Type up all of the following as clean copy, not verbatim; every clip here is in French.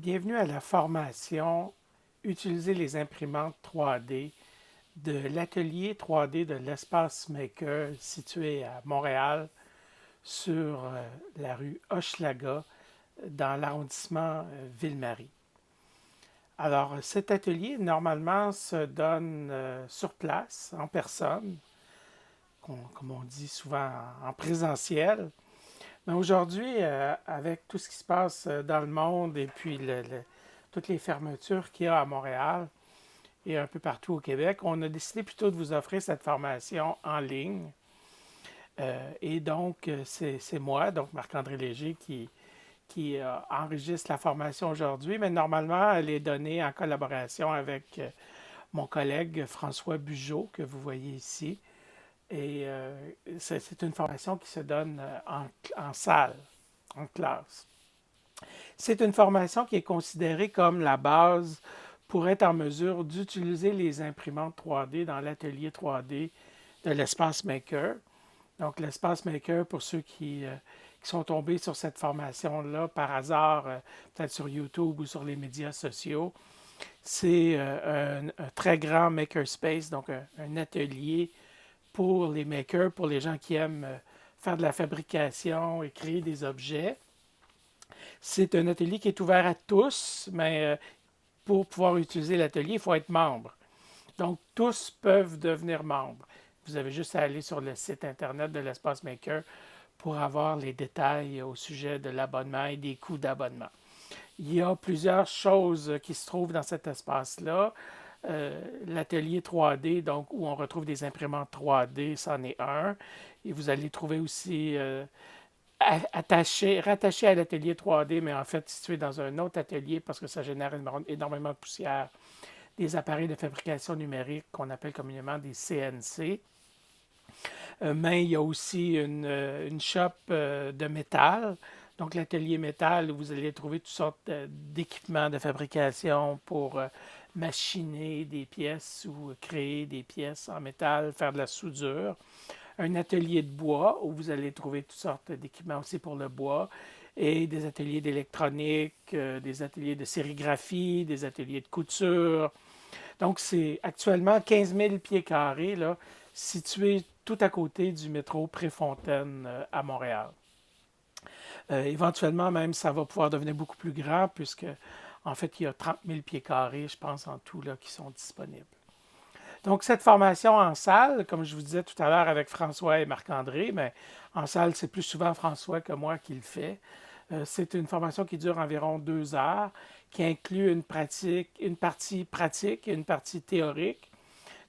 Bienvenue à la formation Utiliser les imprimantes 3D de l'atelier 3D de l'Espace Maker situé à Montréal sur la rue Hochelaga dans l'arrondissement Ville-Marie. Alors, cet atelier, normalement, se donne sur place, en personne, comme on dit souvent en présentiel. Mais aujourd'hui, avec tout ce qui se passe dans le monde et puis toutes les fermetures qu'il y a à Montréal et un peu partout au Québec, on a décidé plutôt de vous offrir cette formation en ligne. Et donc, c'est moi, donc Marc-André Léger, qui enregistre la formation aujourd'hui, mais normalement, elle est donnée en collaboration avec mon collègue François Bugeaud, que vous voyez ici. Et c'est une formation qui se donne en salle, en classe. C'est une formation qui est considérée comme la base pour être en mesure d'utiliser les imprimantes 3D dans l'atelier 3D de l'Espace Maker. Donc, l'Espace Maker, pour ceux qui sont tombés sur cette formation-là par hasard, peut-être sur YouTube ou sur les médias sociaux, c'est un très grand makerspace, donc un atelier pour les makers, pour les gens qui aiment faire de la fabrication et créer des objets. C'est un atelier qui est ouvert à tous, mais pour pouvoir utiliser l'atelier, il faut être membre. Donc, tous peuvent devenir membres. Vous avez juste à aller sur le site Internet de l'Espace Maker pour avoir les détails au sujet de l'abonnement et des coûts d'abonnement. Il y a plusieurs choses qui se trouvent dans cet espace-là. L'atelier 3D, donc où on retrouve des imprimantes 3D, c'en est un. Et vous allez trouver aussi rattaché à l'atelier 3D, mais en fait situé dans un autre atelier parce que ça génère énormément de poussière, des appareils de fabrication numérique qu'on appelle communément des CNC. Mais il y a aussi une shop de métal, donc l'atelier métal où vous allez trouver toutes sortes d'équipements de fabrication pour machiner des pièces ou créer des pièces en métal, faire de la soudure. Un atelier de bois où vous allez trouver toutes sortes d'équipements aussi pour le bois et des ateliers d'électronique, des ateliers de sérigraphie, des ateliers de couture. Donc, c'est actuellement 15 000 pieds carrés, là, situé tout à côté du métro Préfontaine à Montréal. Éventuellement, même, ça va pouvoir devenir beaucoup plus grand puisque, en fait, il y a 30 000 pieds carrés, je pense, en tout, là, qui sont disponibles. Donc, cette formation en salle, comme je vous disais tout à l'heure avec François et Marc-André, mais en salle, c'est plus souvent François que moi qui le fait. C'est une formation qui dure environ 2 heures, qui inclut une partie pratique et une partie théorique.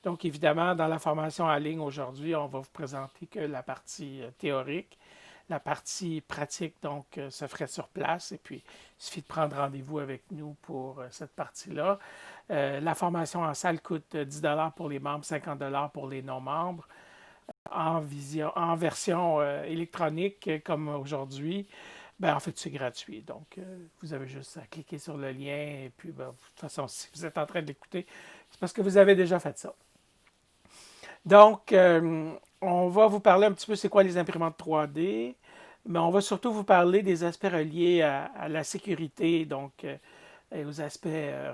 Donc, évidemment, dans la formation en ligne aujourd'hui, on va vous présenter que la partie théorique. La partie pratique, donc, se ferait sur place. Et puis, il suffit de prendre rendez-vous avec nous pour cette partie-là. La formation en salle coûte 10 pour les membres, 50 pour les non-membres. En version électronique, comme aujourd'hui, ben, en fait, c'est gratuit. Donc, vous avez juste à cliquer sur le lien. Et puis, ben, de toute façon, si vous êtes en train de l'écouter, c'est parce que vous avez déjà fait ça. Donc, on va vous parler un petit peu c'est quoi les imprimantes 3D, mais on va surtout vous parler des aspects reliés à la sécurité, donc et aux aspects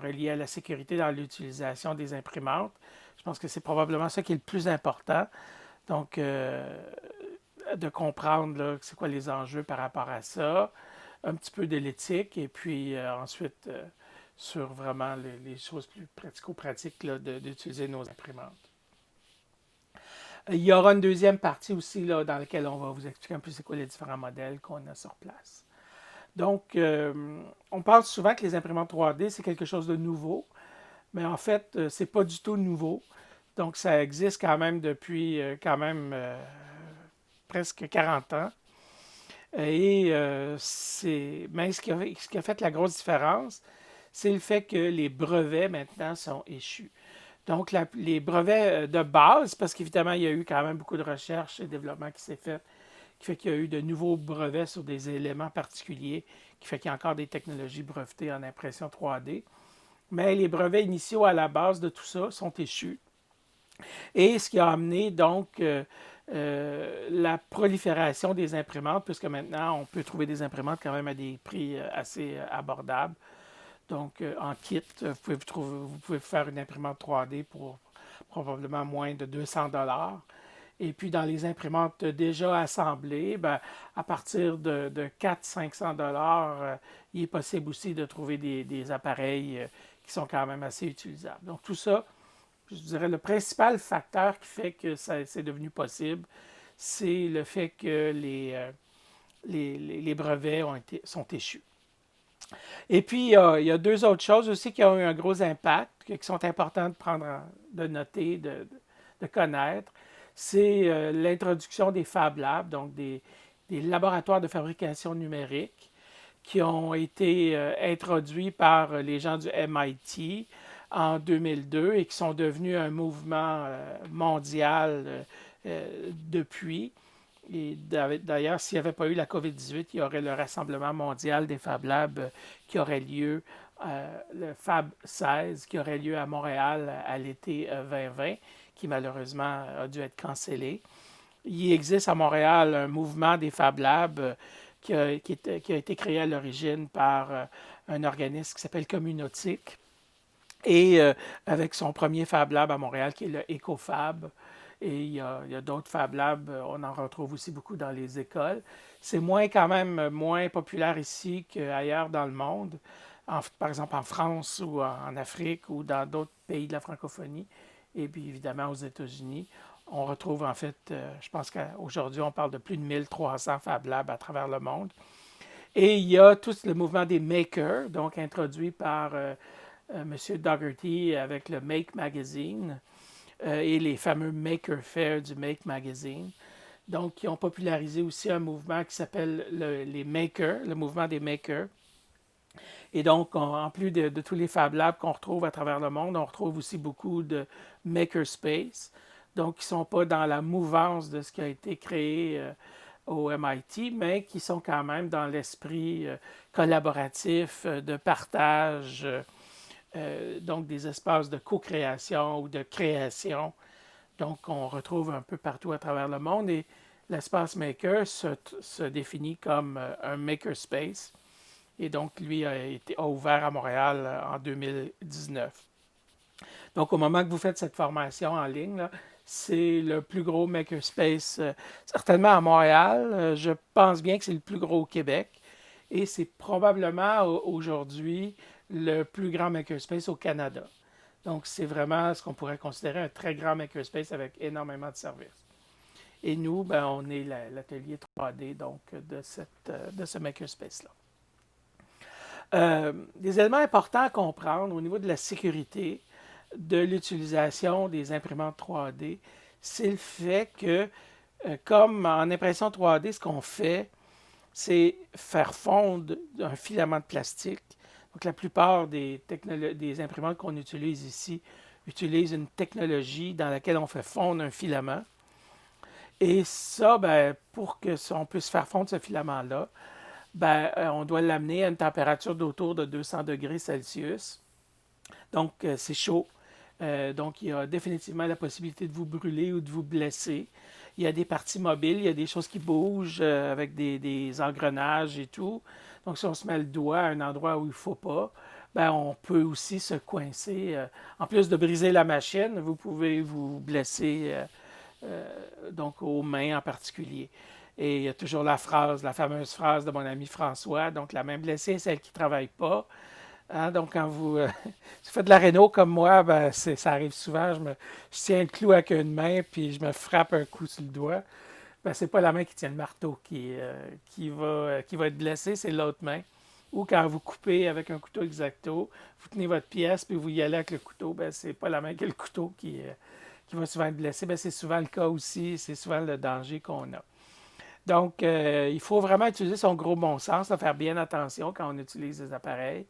reliés à la sécurité dans l'utilisation des imprimantes. Je pense que c'est probablement ça qui est le plus important. Donc, de comprendre là, c'est quoi les enjeux par rapport à ça, un petit peu de l'éthique, et puis ensuite sur vraiment les choses plus pratico-pratiques d'utiliser nos imprimantes. Il y aura une deuxième partie aussi là, dans laquelle on va vous expliquer un peu c'est quoi les différents modèles qu'on a sur place. Donc, on parle souvent que les imprimantes 3D, c'est quelque chose de nouveau, mais en fait, c'est pas du tout nouveau. Donc, ça existe quand même depuis quand même presque 40 ans. Et mais ce qui a fait la grosse différence, c'est le fait que les brevets maintenant sont échus. Donc, les brevets de base, parce qu'évidemment, il y a eu quand même beaucoup de recherche et développement qui s'est fait, qui fait qu'il y a eu de nouveaux brevets sur des éléments particuliers, qui fait qu'il y a encore des technologies brevetées en impression 3D. Mais les brevets initiaux à la base de tout ça sont échus. Et ce qui a amené donc la prolifération des imprimantes, puisque maintenant on peut trouver des imprimantes quand même à des prix assez abordables. Donc, en kit, vous pouvez faire une imprimante 3D pour probablement moins de 200 $. Et puis, dans les imprimantes déjà assemblées, ben, à partir de 400-500 $, il est possible aussi de trouver des appareils qui sont quand même assez utilisables. Donc, tout ça, je dirais, le principal facteur qui fait que c'est devenu possible, c'est le fait que les brevets sont échus. Et puis, il y a deux autres choses aussi qui ont eu un gros impact, qui sont importantes de noter, de connaître. C'est l'introduction des Fab Labs, donc des laboratoires de fabrication numérique, qui ont été introduits par les gens du MIT en 2002 et qui sont devenus un mouvement mondial depuis. Et d'ailleurs, s'il n'y avait pas eu la COVID-18, il y aurait le rassemblement mondial des Fab Labs qui aurait lieu, le Fab 16, qui aurait lieu à Montréal à l'été 2020, qui malheureusement a dû être cancellé. Il existe à Montréal un mouvement des Fab Labs qui a été créé à l'origine par un organisme qui s'appelle Communautique et avec son premier Fab Lab à Montréal qui est le EcoFab. Et il y a d'autres Fab Labs, on en retrouve aussi beaucoup dans les écoles. C'est quand même moins populaire ici qu'ailleurs dans le monde, par exemple en France ou en Afrique ou dans d'autres pays de la francophonie. Et puis évidemment aux États-Unis, on retrouve en fait, je pense qu'aujourd'hui on parle de plus de 1300 Fab Labs à travers le monde. Et il y a tout le mouvement des makers, donc introduit par M. Dougherty avec le Make Magazine et les fameux Maker Faire du Make Magazine. Donc, qui ont popularisé aussi un mouvement qui s'appelle les Makers, le mouvement des Makers. Et donc, en plus de tous les Fab Labs qu'on retrouve à travers le monde, on retrouve aussi beaucoup de Makerspace, donc qui ne sont pas dans la mouvance de ce qui a été créé au MIT, mais qui sont quand même dans l'esprit collaboratif, de partage, donc des espaces de co-création ou de création. Donc, on retrouve un peu partout à travers le monde et l'espace maker se définit comme un makerspace. Et donc, lui a ouvert à Montréal en 2019. Donc, au moment que vous faites cette formation en ligne, là, c'est le plus gros makerspace, certainement à Montréal. Je pense bien que c'est le plus gros au Québec. Et c'est probablement aujourd'hui le plus grand makerspace au Canada. Donc, c'est vraiment ce qu'on pourrait considérer un très grand makerspace avec énormément de services. Et nous, ben, on est l'atelier 3D donc, de ce makerspace-là. Des éléments importants à comprendre au niveau de la sécurité de l'utilisation des imprimantes 3D, c'est le fait que, comme en impression 3D, ce qu'on fait, c'est faire fondre un filament de plastique. Donc, la plupart des imprimantes qu'on utilise ici utilisent une technologie dans laquelle on fait fondre un filament. Et ça, ben, pour qu'on puisse faire fondre ce filament-là, ben, on doit l'amener à une température d'autour de 200 degrés Celsius. Donc, c'est chaud. Donc, il y a définitivement la possibilité de vous brûler ou de vous blesser. Il y a des parties mobiles, il y a des choses qui bougent avec des engrenages et tout. Donc, si on se met le doigt à un endroit où il ne faut pas, ben, on peut aussi se coincer. En plus de briser la machine, vous pouvez vous blesser donc aux mains en particulier. Et il y a toujours la fameuse phrase de mon ami François, donc la main blessée, c'est celle qui ne travaille pas. Hein, donc, quand vous faites de la réno comme moi, ben, ça arrive souvent. Je tiens le clou avec une main, puis je me frappe un coup sur le doigt. Ben, ce n'est pas la main qui tient le marteau qui va être blessée, c'est l'autre main. Ou quand vous coupez avec un couteau X-Acto, vous tenez votre pièce, puis vous y allez avec le couteau, ben, ce n'est pas la main qui a le couteau qui va souvent être blessée. Ben, c'est souvent le cas aussi, c'est souvent le danger qu'on a. Donc, il faut vraiment utiliser son gros bon sens, faire bien attention quand on utilise les appareils.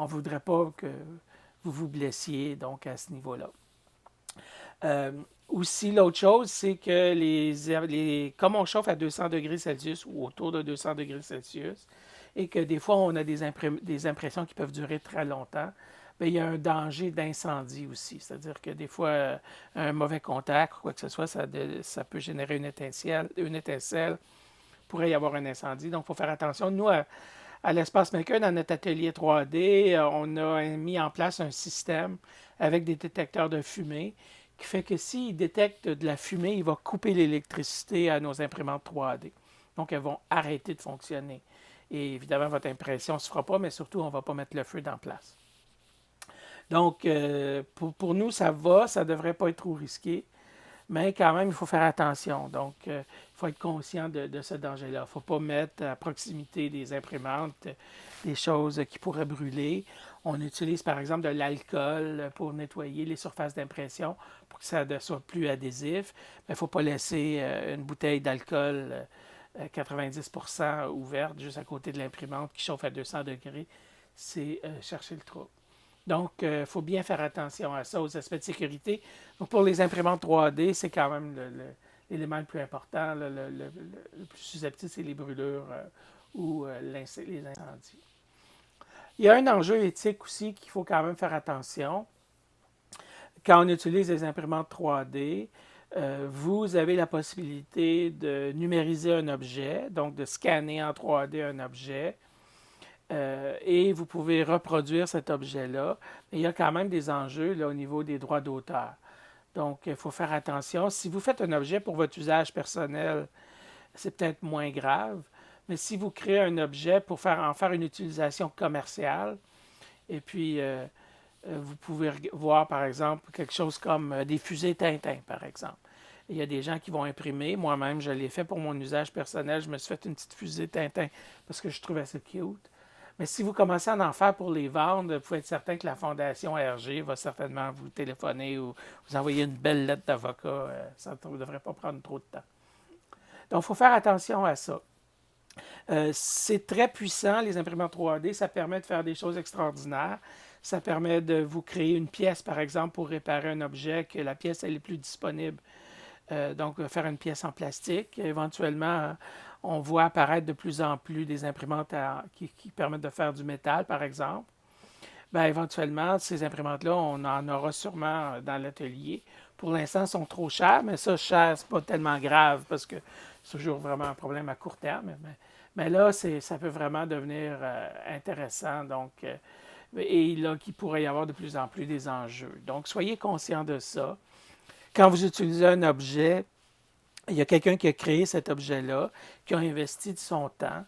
On ne voudrait pas que vous vous blessiez donc à ce niveau-là. Aussi, l'autre chose, c'est que comme on chauffe à 200 degrés Celsius ou autour de 200 degrés Celsius, et que des fois on a des impressions qui peuvent durer très longtemps, bien, il y a un danger d'incendie aussi. C'est-à-dire que des fois, un mauvais contact ou quoi que ce soit, ça peut générer une étincelle, pourrait y avoir un incendie. Donc, il faut faire attention. Nous, À l'Espace Maker, dans notre atelier 3D, on a mis en place un système avec des détecteurs de fumée qui fait que s'il détecte de la fumée, il va couper l'électricité à nos imprimantes 3D. Donc, elles vont arrêter de fonctionner. Et évidemment, votre impression ne se fera pas, mais surtout, on ne va pas mettre le feu dans place. Donc, pour nous, ça va, ça ne devrait pas être trop risqué, mais quand même, il faut faire attention. Donc, il faut être conscient de ce danger-là. Il ne faut pas mettre à proximité des imprimantes des choses qui pourraient brûler. On utilise par exemple de l'alcool pour nettoyer les surfaces d'impression pour que ça ne soit plus adhésif. Mais il ne faut pas laisser une bouteille d'alcool 90% ouverte juste à côté de l'imprimante qui chauffe à 200 degrés. C'est chercher le trouble. Donc, il faut bien faire attention à ça, aux aspects de sécurité. Donc, pour les imprimantes 3D, c'est quand même l'élément le plus important. Le plus susceptible, c'est les brûlures ou les incendies. Il y a un enjeu éthique aussi qu'il faut quand même faire attention. Quand on utilise les imprimantes 3D, vous avez la possibilité de numériser un objet, donc de scanner en 3D un objet, et vous pouvez reproduire cet objet-là. Mais il y a quand même des enjeux là, au niveau des droits d'auteur. Donc, il faut faire attention. Si vous faites un objet pour votre usage personnel, c'est peut-être moins grave. Mais si vous créez un objet pour en faire une utilisation commerciale, et puis vous pouvez voir, par exemple, quelque chose comme des fusées Tintin, par exemple. Il y a des gens qui vont imprimer. Moi-même, je l'ai fait pour mon usage personnel. Je me suis fait une petite fusée Tintin parce que je trouvais ça cute. Mais si vous commencez à en faire pour les vendre, vous pouvez être certain que la Fondation RG va certainement vous téléphoner ou vous envoyer une belle lettre d'avocat. Ça ne devrait pas prendre trop de temps. Donc, il faut faire attention à ça. C'est très puissant, les imprimantes 3D. Ça permet de faire des choses extraordinaires. Ça permet de vous créer une pièce, par exemple, pour réparer un objet, que la pièce elle est plus disponible. Donc, faire une pièce en plastique. Éventuellement, on voit apparaître de plus en plus des imprimantes qui permettent de faire du métal, par exemple. Bien, éventuellement, ces imprimantes-là, on en aura sûrement dans l'atelier. Pour l'instant, elles sont trop chères, mais ça, cher, c'est pas tellement grave parce que c'est toujours vraiment un problème à court terme. Mais là, ça peut vraiment devenir intéressant. Donc, et là, qu'il pourrait y avoir de plus en plus des enjeux. Donc, soyez conscients de ça. Quand vous utilisez un objet, il y a quelqu'un qui a créé cet objet-là, qui a investi de son temps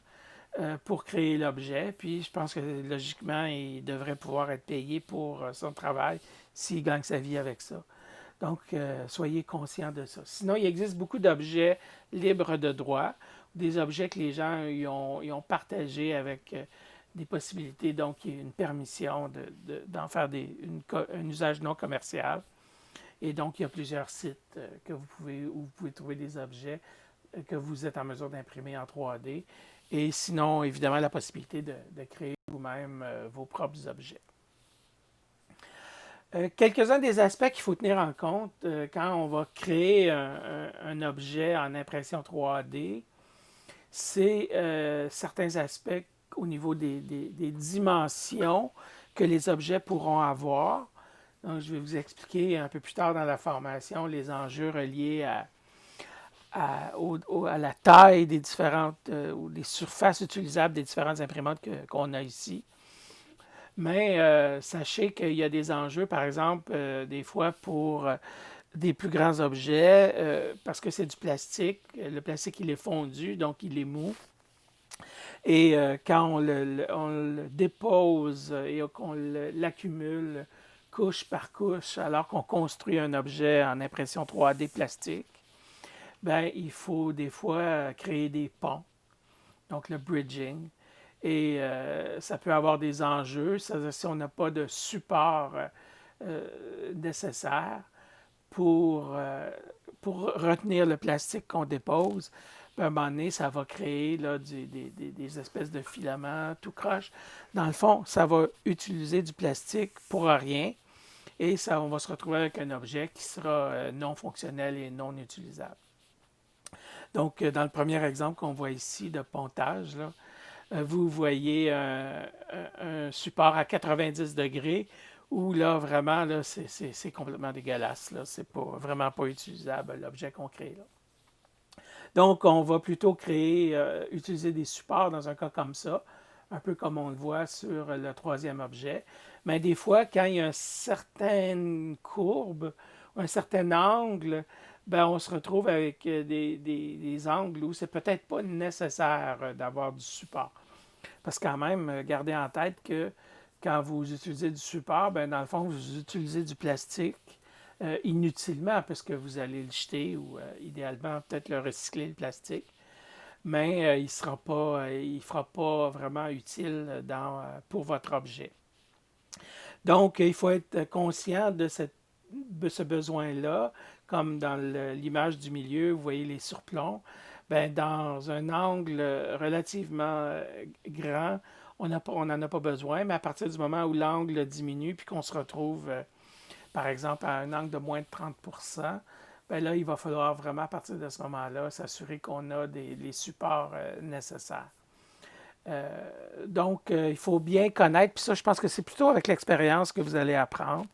pour créer l'objet. Puis je pense que logiquement, il devrait pouvoir être payé pour son travail s'il gagne sa vie avec ça. Donc, soyez conscients de ça. Sinon, il existe beaucoup d'objets libres de droit, des objets que les gens y ont partagés avec des possibilités, donc une permission d'en faire un usage non commercial. Et donc, il y a plusieurs sites où vous pouvez trouver des objets que vous êtes en mesure d'imprimer en 3D. Et sinon, évidemment, la possibilité de créer vous-même vos propres objets. Quelques-uns des aspects qu'il faut tenir en compte quand on va créer un objet en impression 3D, c'est certains aspects au niveau des dimensions que les objets pourront avoir. Donc, je vais vous expliquer un peu plus tard dans la formation les enjeux reliés à la taille des différentes ou des surfaces utilisables des différentes imprimantes qu'on a ici. Mais sachez qu'il y a des enjeux, par exemple, des fois pour des plus grands objets, parce que c'est du plastique. Le plastique, il est fondu, donc il est mou. Et quand on le dépose et qu'on l'accumule couche par couche, alors qu'on construit un objet en impression 3D plastique, ben, il faut des fois créer des ponts, donc le bridging. Et ça peut avoir des enjeux, c'est-à-dire si on n'a pas de support nécessaire pour retenir le plastique qu'on dépose, à un moment donné, ça va créer là, des espèces de filaments tout croche. Dans le fond, ça va utiliser du plastique pour rien et on va se retrouver avec un objet qui sera non fonctionnel et non utilisable. Donc, dans le premier exemple qu'on voit ici de pontage, là, vous voyez un support à 90 degrés où là, vraiment, là, c'est complètement dégueulasse. C'est vraiment pas utilisable, l'objet qu'on crée là. Donc, on va plutôt utiliser des supports dans un cas comme ça, un peu comme on le voit sur le troisième objet. Mais des fois, quand il y a une certaine courbe, un certain angle, ben, on se retrouve avec des angles où c'est peut-être pas nécessaire d'avoir du support. Parce que quand même, gardez en tête que quand vous utilisez du support, ben, dans le fond, vous utilisez du plastique inutilement parce que vous allez le jeter ou idéalement peut-être le recycler, le plastique. Mais il fera pas vraiment utile pour votre objet. Donc, il faut être conscient de ce besoin-là, comme dans l'image du milieu, vous voyez les surplombs. Ben, dans un angle relativement grand, on n'en a pas besoin, mais à partir du moment où l'angle diminue, puis qu'on se retrouve, par exemple, à un angle de moins de 30 ben là, il va falloir vraiment, à partir de ce moment-là, s'assurer qu'on a les supports nécessaires. Donc, il faut bien connaître, puis ça, je pense que c'est plutôt avec l'expérience que vous allez apprendre.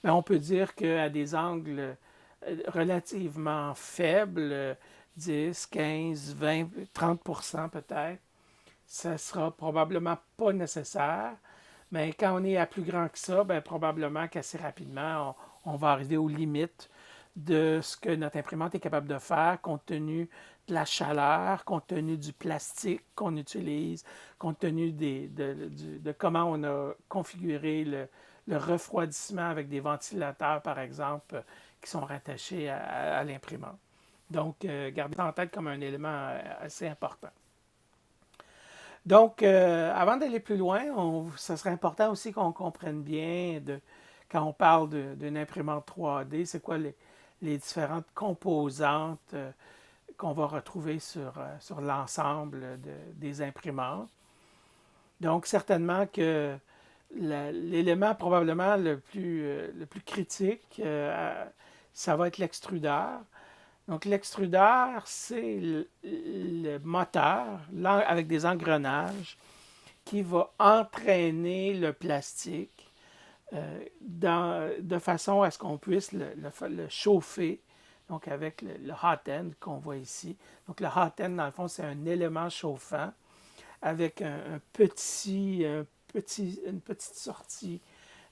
Mais on peut dire qu'à des angles relativement faibles, 10, 15, 20, 30 peut-être, ça ne sera probablement pas nécessaire. Mais quand on est à plus grand que ça, bien, probablement qu'assez rapidement, on va arriver aux limites de ce que notre imprimante est capable de faire compte tenu de la chaleur, compte tenu du plastique qu'on utilise, compte tenu de comment on a configuré le refroidissement avec des ventilateurs, par exemple, qui sont rattachés à l'imprimante. Donc, gardez ça en tête comme un élément assez important. Donc, avant d'aller plus loin, ça serait important aussi qu'on comprenne bien, quand on parle d'une imprimante 3D, c'est quoi les différentes composantes qu'on va retrouver sur l'ensemble des imprimantes. Donc, certainement que l'élément probablement le plus critique, ça va être l'extrudeur. Donc, l'extrudeur, c'est le moteur avec des engrenages qui va entraîner le plastique de façon à ce qu'on puisse le chauffer, donc avec le hot end qu'on voit ici. Donc, le hot end, dans le fond, c'est un élément chauffant avec une petite sortie,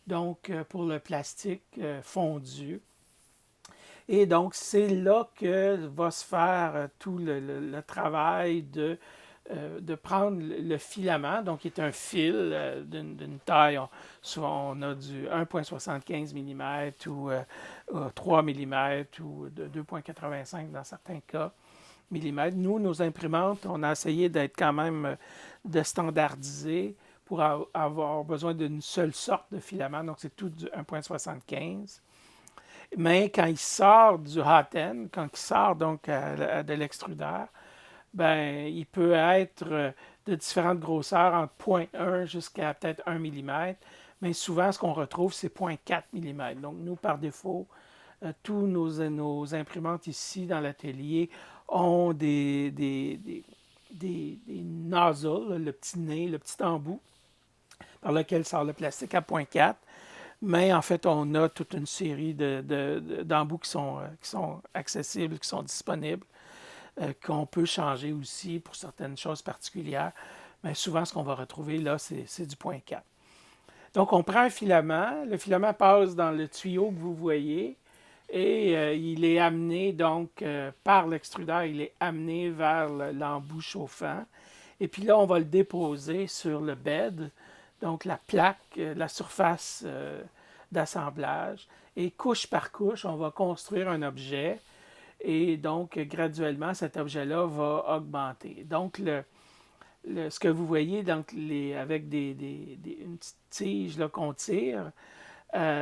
donc pour le plastique fondu. Et donc, c'est là que va se faire tout le travail de prendre le filament, donc qui est un fil d'une taille, souvent on a du 1,75 mm ou 3 mm ou de 2,85 dans certains cas millimètres. Nous, nos imprimantes, on a essayé d'être quand même de standardiser pour avoir besoin d'une seule sorte de filament, donc c'est tout du 1,75. Mais quand il sort du hot end, quand il sort donc de l'extrudeur, ben, il peut être de différentes grosseurs, entre 0,1 jusqu'à peut-être 1 mm. Mais souvent, ce qu'on retrouve, c'est 0,4 mm. Donc, nous, par défaut, tous nos imprimantes ici dans l'atelier ont des nozzles, le petit nez, le petit embout par lequel sort le plastique à 0,4. Mais en fait, on a toute une série d'embouts qui sont accessibles, qui sont disponibles, qu'on peut changer aussi pour certaines choses particulières. Mais souvent, ce qu'on va retrouver là, c'est du 0,4. Donc, on prend un filament. Le filament passe dans le tuyau que vous voyez et il est amené, donc, par l'extrudeur, il est amené vers l'embout chauffant. Et puis là, on va le déposer sur le bed, donc la plaque, la surface d'assemblage. Et couche par couche, on va construire un objet. Et donc, graduellement, cet objet-là va augmenter. Donc, ce que vous voyez donc, avec une petite tige qu'on tire,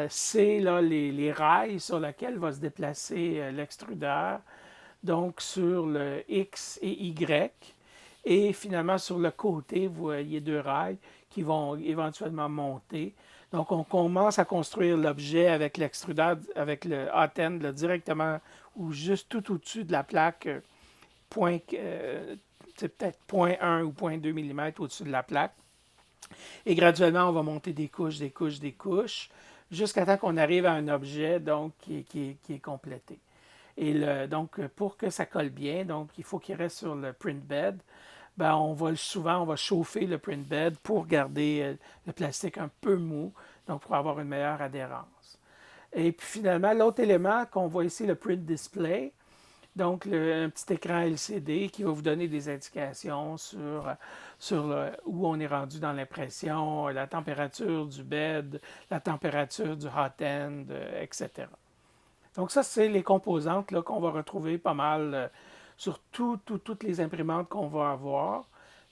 c'est là, les rails sur lesquels va se déplacer l'extrudeur, donc sur le X et Y. Et finalement, sur le côté, vous voyez deux rails qui vont éventuellement monter. Donc, on commence à construire l'objet avec l'extrudeur, avec le hot end, là, directement ou juste tout au-dessus de la plaque, c'est peut-être 0,1 ou 0,2 mm au-dessus de la plaque. Et graduellement, on va monter des couches, des couches, des couches, jusqu'à temps qu'on arrive à un objet donc, qui est complété. Et donc, pour que ça colle bien, donc, il faut qu'il reste sur le print bed. ben, souvent, on va chauffer le print bed pour garder le plastique un peu mou, donc pour avoir une meilleure adhérence. Et puis finalement, l'autre élément qu'on voit ici, le print display, donc un petit écran LCD qui va vous donner des indications sur où on est rendu dans l'impression, la température du bed, la température du hot end, etc. Donc ça, c'est les composantes là, qu'on va retrouver pas mal sur toutes les imprimantes qu'on va avoir,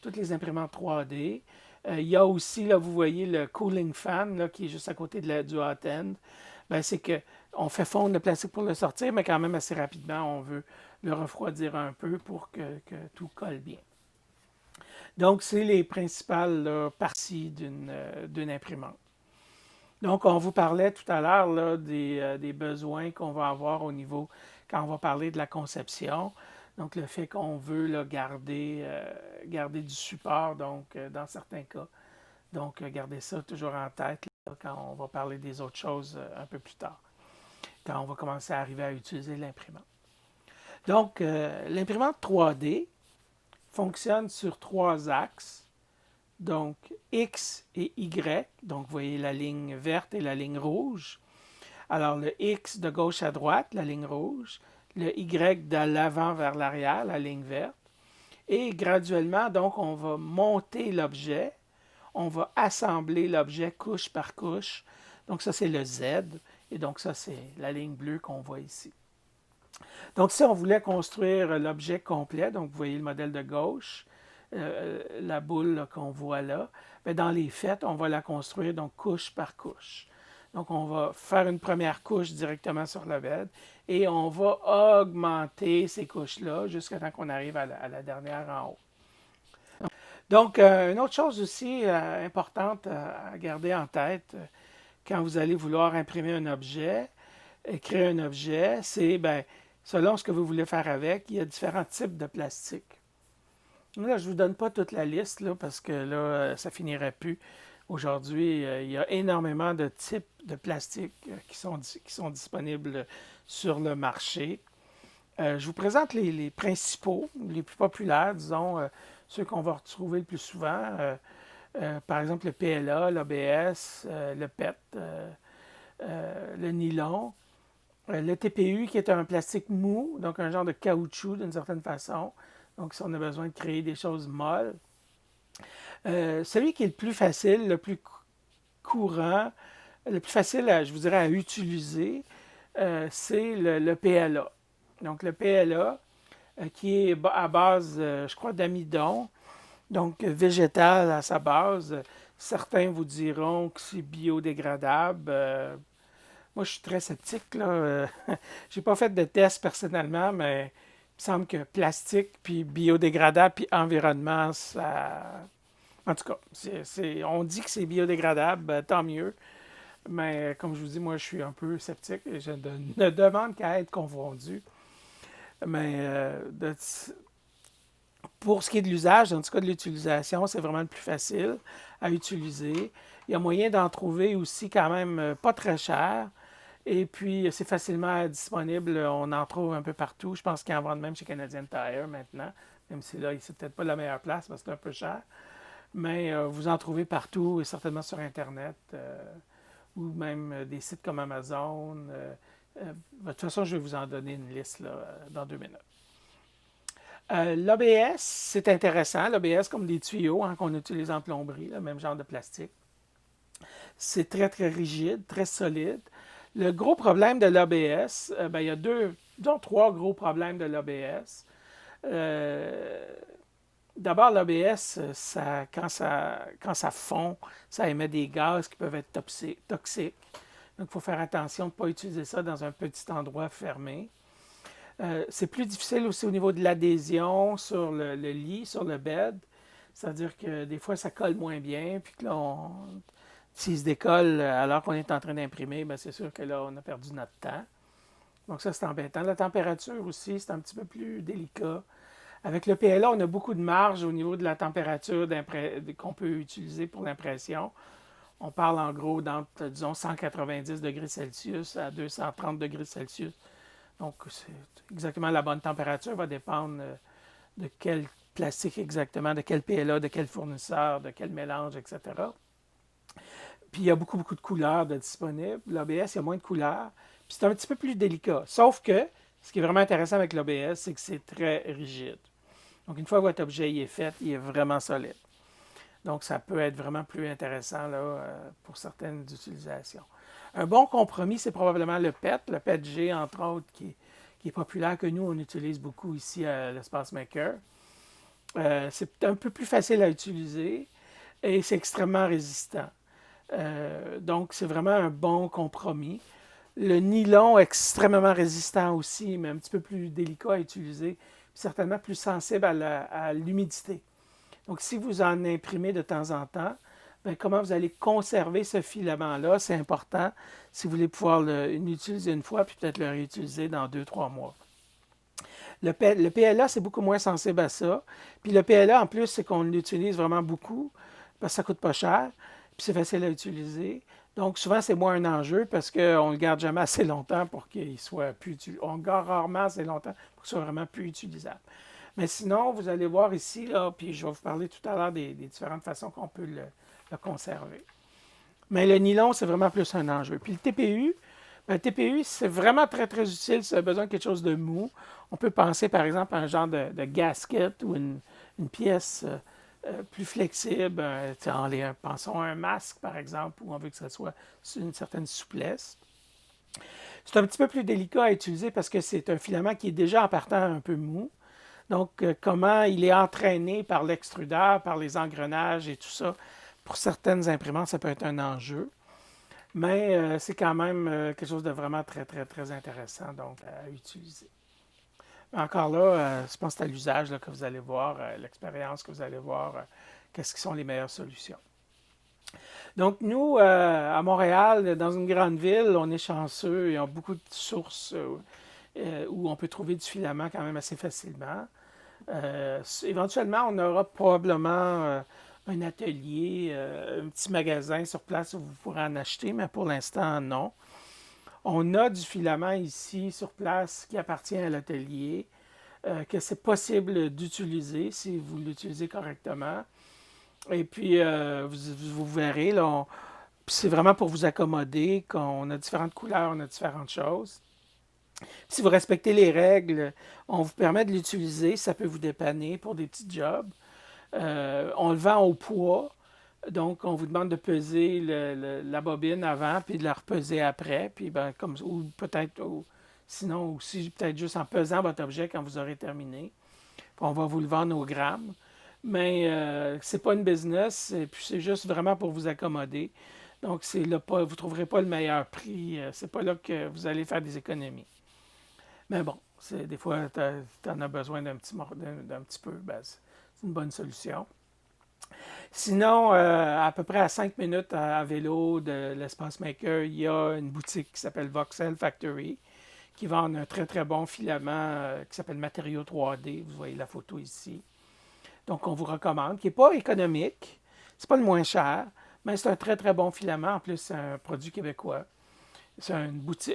toutes les imprimantes 3D. Il y a aussi, là, vous voyez le cooling fan là, qui est juste à côté du hot end. Ben, c'est qu'on fait fondre le plastique pour le sortir, mais quand même assez rapidement, on veut le refroidir un peu pour que tout colle bien. Donc, c'est les principales là, parties d'une imprimante. Donc, on vous parlait tout à l'heure là, des besoins qu'on va avoir au niveau, quand on va parler de la conception. Donc, le fait qu'on veut là, garder du support, donc, dans certains cas. Donc, gardez ça toujours en tête là, quand on va parler des autres choses un peu plus tard, quand on va commencer à arriver à utiliser l'imprimante. Donc, l'imprimante 3D fonctionne sur 3 axes. Donc, X et Y, donc vous voyez la ligne verte et la ligne rouge. Alors, le X de gauche à droite, la ligne rouge, le Y de l'avant vers l'arrière, la ligne verte. Et graduellement, donc, on va monter l'objet, on va assembler l'objet couche par couche. Donc, ça, c'est le Z. Et donc, ça, c'est la ligne bleue qu'on voit ici. Donc, si on voulait construire l'objet complet, donc vous voyez le modèle de gauche, la boule qu'on voit là, bien, dans les faits, on va la construire donc couche par couche. Donc, on va faire une première couche directement sur le bed et on va augmenter ces couches-là jusqu'à temps qu'on arrive à la dernière en haut. Donc, une autre chose aussi importante à garder en tête quand vous allez vouloir imprimer un objet, créer un objet, c'est, bien, selon ce que vous voulez faire avec, il y a différents types de plastique. Là, je ne vous donne pas toute la liste là, parce que là, ça finirait plus. Aujourd'hui, il y a énormément de types de plastique qui sont disponibles sur le marché. Je vous présente les principaux, les plus populaires, disons, ceux qu'on va retrouver le plus souvent. Par exemple, le PLA, l'ABS, le PET, le nylon. Le TPU, qui est un plastique mou, donc un genre de caoutchouc d'une certaine façon. Donc, si on a besoin de créer des choses molles. Celui qui est le plus facile, le plus courant, le plus facile, je vous dirais, à utiliser, c'est le PLA. Donc, le PLA, qui est à base, je crois, d'amidon, donc végétal à sa base. Certains vous diront que c'est biodégradable. Moi, je suis très sceptique, là. J'ai pas fait de test personnellement, mais il me semble que plastique, puis biodégradable, puis environnement, ça... En tout cas, on dit que c'est biodégradable, tant mieux. Mais comme je vous dis, moi, je suis un peu sceptique et je ne demande qu'à être confondu. Mais pour ce qui est de l'usage, en tout cas de l'utilisation, c'est vraiment le plus facile à utiliser. Il y a moyen d'en trouver aussi quand même pas très cher. Et puis, c'est facilement disponible. On en trouve un peu partout. Je pense qu'il y en vend même chez Canadian Tire maintenant. Même si là, c'est peut-être pas la meilleure place parce que c'est un peu cher. Mais vous en trouvez partout et certainement sur Internet ou même des sites comme Amazon. De toute façon, je vais vous en donner une liste là, dans 2 minutes. L'ABS, c'est intéressant. L'ABS, comme des tuyaux hein, qu'on utilise en plomberie, le même genre de plastique. C'est très, très rigide, très solide. Le gros problème de l'ABS, ben, il y a trois gros problèmes de l'ABS. D'abord, l'ABS, quand ça fond, ça émet des gaz qui peuvent être toxiques. Donc, il faut faire attention de ne pas utiliser ça dans un petit endroit fermé. C'est plus difficile aussi au niveau de l'adhésion sur le lit, sur le bed. C'est-à-dire que des fois, ça colle moins bien. Puis que là, s'il se décolle alors qu'on est en train d'imprimer, bien, c'est sûr que là, on a perdu notre temps. Donc ça, c'est embêtant. La température aussi, c'est un petit peu plus délicat. Avec le PLA, on a beaucoup de marge au niveau de la température qu'on peut utiliser pour l'impression. On parle en gros d'entre, disons, 190 degrés Celsius à 230 degrés Celsius. Donc, c'est exactement la bonne température. Va dépendre de quel plastique exactement, de quel PLA, de quel fournisseur, de quel mélange, etc. Puis il y a beaucoup, beaucoup de couleurs de disponibles. L'ABS, il y a moins de couleurs. Puis c'est un petit peu plus délicat. Sauf que, ce qui est vraiment intéressant avec l'ABS, c'est que c'est très rigide. Donc, une fois que votre objet y est fait, il est vraiment solide. Donc, ça peut être vraiment plus intéressant là, pour certaines utilisations. Un bon compromis, c'est probablement le PET, le PETG, entre autres, qui est populaire, que nous, on utilise beaucoup ici à l'Espace Maker. C'est un peu plus facile à utiliser et c'est extrêmement résistant. Donc, c'est vraiment un bon compromis. Le nylon est extrêmement résistant aussi, mais un petit peu plus délicat à utiliser, certainement plus sensible à l'humidité. Donc, si vous en imprimez de temps en temps, bien, comment vous allez conserver ce filament-là, c'est important si vous voulez pouvoir l'utiliser une fois, puis peut-être le réutiliser dans 2-3 mois. Le PLA, c'est beaucoup moins sensible à ça. Puis le PLA, en plus, c'est qu'on l'utilise vraiment beaucoup, parce que ça ne coûte pas cher, puis c'est facile à utiliser. Donc, souvent, c'est moins un enjeu parce qu'on ne le garde jamais assez longtemps pour qu'il soit plus utilisable. On le garde rarement assez longtemps pour qu'il soit vraiment plus utilisable. Mais sinon, vous allez voir ici, là, puis je vais vous parler tout à l'heure des différentes façons qu'on peut le conserver. Mais le nylon, c'est vraiment plus un enjeu. Puis le TPU, bien, le TPU, c'est vraiment très, très utile si vous avez besoin de quelque chose de mou. On peut penser, par exemple, à un genre de gasket ou une pièce plus flexible. Pensons à un masque, par exemple, où on veut que ça soit une certaine souplesse. C'est un petit peu plus délicat à utiliser parce que c'est un filament qui est déjà en partant un peu mou. Donc, comment il est entraîné par l'extrudeur, par les engrenages et tout ça. Pour certaines imprimantes, ça peut être un enjeu. Mais c'est quand même quelque chose de vraiment très, très, très intéressant donc, à utiliser. Encore là, je pense que c'est à l'usage là, que vous allez voir, l'expérience que vous allez voir, qu'est-ce qui sont les meilleures solutions. Donc, nous, à Montréal, dans une grande ville, on est chanceux et on a beaucoup de sources où on peut trouver du filament quand même assez facilement. Éventuellement, on aura probablement un atelier, un petit magasin sur place où vous pourrez en acheter, mais pour l'instant, non. On a du filament ici sur place qui appartient à l'atelier, que c'est possible d'utiliser si vous l'utilisez correctement. Et puis, vous verrez, là, c'est vraiment pour vous accommoder, qu'on a différentes couleurs, on a différentes choses. Si vous respectez les règles, on vous permet de l'utiliser, ça peut vous dépanner pour des petits jobs. On le vend au poids, donc on vous demande de peser la bobine avant, puis de la repeser après, puis ben, ou peut-être, sinon aussi peut-être juste en pesant votre objet quand vous aurez terminé. Puis on va vous le vendre au gramme. Mais c'est pas une business, et puis c'est juste vraiment pour vous accommoder. Donc, vous ne trouverez pas le meilleur prix. C'est pas là que vous allez faire des économies. Mais bon, des fois, tu en as besoin d'un petit peu. Ben, c'est une bonne solution. Sinon, à peu près à 5 minutes à vélo de l'Espace Maker, il y a une boutique qui s'appelle Voxel Factory, qui vend un très, très bon filament qui s'appelle Matériaux 3D. Vous voyez la photo ici. Donc, on vous recommande, qui n'est pas économique. C'est pas le moins cher, mais c'est un très, très bon filament. En plus, c'est un produit québécois. C'est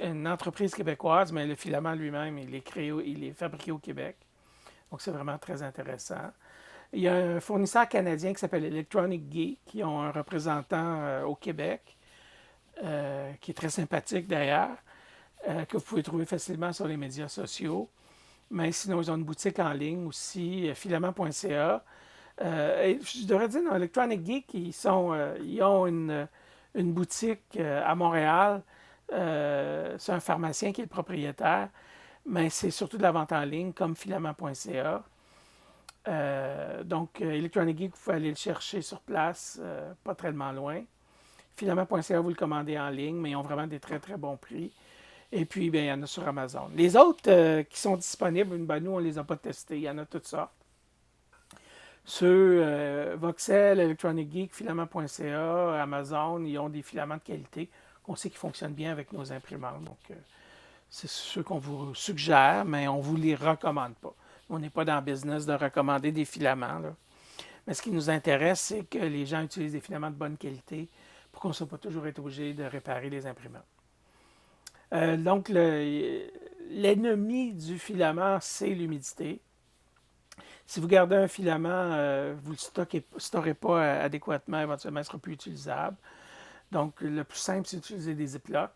une entreprise québécoise, mais le filament lui-même, il est fabriqué au Québec. Donc, c'est vraiment très intéressant. Il y a un fournisseur canadien qui s'appelle Electronic Geek, qui ont un représentant au Québec, qui est très sympathique d'ailleurs, que vous pouvez trouver facilement sur les médias sociaux. Mais sinon, ils ont une boutique en ligne aussi, filament.ca. Je devrais dire, dans Electronic Geek, ils ont une boutique à Montréal. C'est un pharmacien qui est le propriétaire, mais c'est surtout de la vente en ligne, comme filament.ca. Donc, Electronic Geek, vous pouvez aller le chercher sur place, pas tellement loin. Filament.ca, vous le commandez en ligne, mais ils ont vraiment des très, très bons prix. Et puis, bien, il y en a sur Amazon. Les autres qui sont disponibles, ben, nous, on ne les a pas testés. Il y en a toutes sortes. Ceux Voxel, Electronic Geek, filament.ca, Amazon, ils ont des filaments de qualité qu'on sait qui fonctionnent bien avec nos imprimantes. Donc, c'est ceux qu'on vous suggère, mais on ne vous les recommande pas. On n'est pas dans le business de recommander des filaments, là. Mais ce qui nous intéresse, c'est que les gens utilisent des filaments de bonne qualité pour qu'on ne soit pas toujours être obligé de réparer les imprimantes. Donc, l'ennemi du filament, c'est l'humidité. Si vous gardez un filament, vous ne le storez pas adéquatement, éventuellement, il ne sera plus utilisable. Donc, le plus simple, c'est d'utiliser des Ziploc,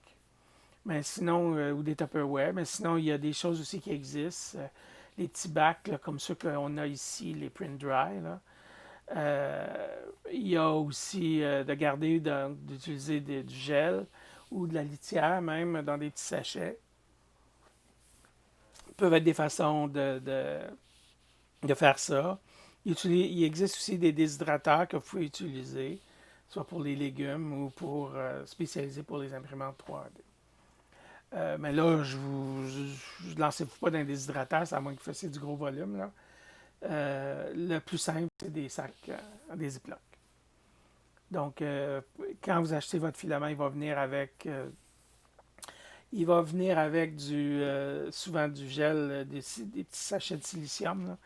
mais sinon, ou des Tupperware. Mais sinon, il y a des choses aussi qui existent. Les petits bacs, là, comme ceux qu'on a ici, les Print Dry. Là. Il y a aussi de garder, d'utiliser du gel ou de la litière, même dans des petits sachets. Peuvent être des façons de faire ça. Il existe aussi des déshydrateurs que vous pouvez utiliser, soit pour les légumes ou pour spécialiser pour les imprimantes 3D. Mais là, je ne lancez-vous pas dans des déshydrateurs, à moins que vous fassiez du gros volume. Là. Le plus simple, c'est des sacs des Ziploc. Donc, quand vous achetez votre filament, il va venir avec souvent du gel, des petits sachets de silicium. Là.